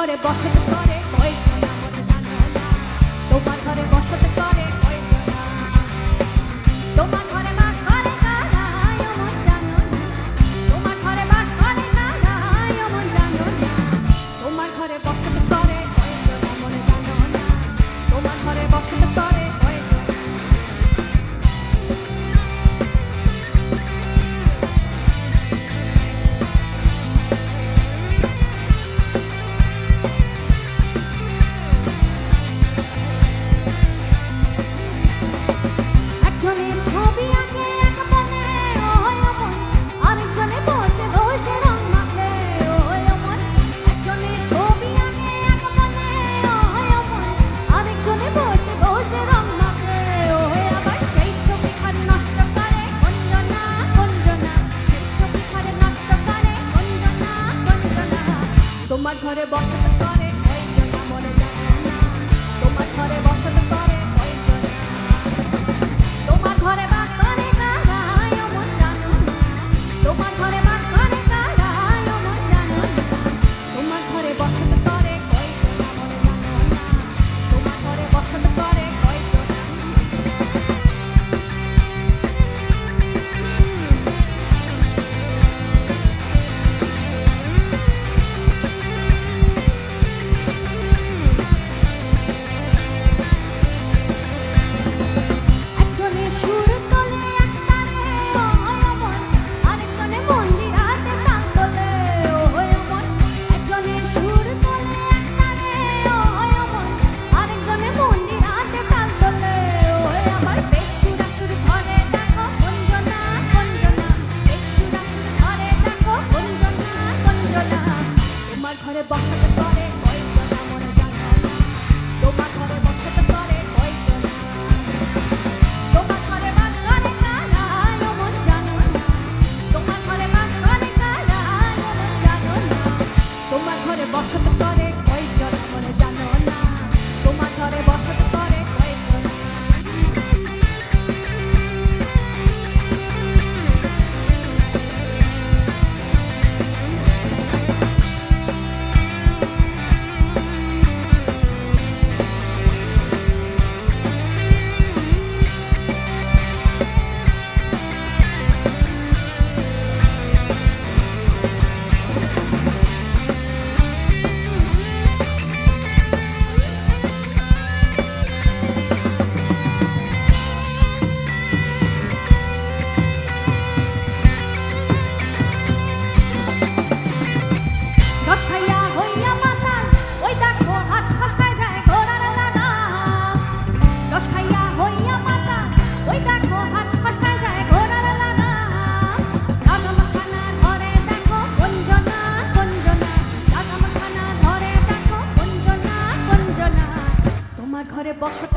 ঘরে বসত করে কয়জন মনে জানো না, তোমার ঘরে বসত করে কয়জন, তোমার ঘরে বাস করে কারা মন জানো না, তোমার ঘরে বাস করে কারা মন জানো না, তোমার ঘরে বসত করে কয়জন মনে জানো না, তোমার ঘরে বসত করে কয়জন। একজনের ছবি আঁকে এক মনে ওই মন, আরেকজনে বসে বসে রং মাখে ওই মন, একজনের ছবি আঁকে এক মনে ওই মন, আরেকজনে বসে বসে রং মাখে ওই, আবার সেই ছবি খালি নষ্ট করে কঞ্জনা কঞ্জনা, সেই ছবি খালি নষ্ট করে কঞ্জনা কঞ্জনা, তোমার ঘরে বসত করে কয়জন মনে জানো না, তোমার ঘরে বসত করে কয়জন, তোমার ঘরে বাস করে কারা মন জানো না, তোমার ঘরে বাস করে কারা মন জানো না, তোমার ঘরে বসত করে কয়জন মনে জানো না, তোমার ঘরে বসত করে কয়জন। একজনে সুর তোলে এক তারে ওই মন, আরেকজনে মন্দির হাতে তাল তোলে ওই মন, একজনে সুর তোলে এক তারে ওই মন, আরেকজনে মন্দির হাতে তাল তোলে ওই, আবার বেসুরা সুর ধরে দেখো কঞ্জনা কঞ্জনা, বেসুরা সুর ধরে দেখো কঞ্জনা কঞ্জনা, তোমার ঘরে বসত করে কয়জন মনে জানো না, তোমার ঘরে বসত করে কয়জন, তোমার ঘরে বাস করে কারা মন জানো না, তোমার ঘরে বাস করে কারা মন জানো না, তোমার ঘরে বসত করে কয়জন মনে জানো না, তোমার ঘরে বসত করে কয়জন। রস খাইয়া হইয়া মাতাল ওই দেখো হাত ফসকায় যায় ঘোড়ার লাগাম, রস খাইয়া হইয়া মাতাল ওই দেখো হাত ফসকায় যায় ঘোড়ার লাগাম, লাগামখানা ধরে দেখো কঞ্জনা কঞ্জনা, লাগামখানা ধরে দেখো কঞ্জনা কঞ্জনা, তোমার ঘরে বসত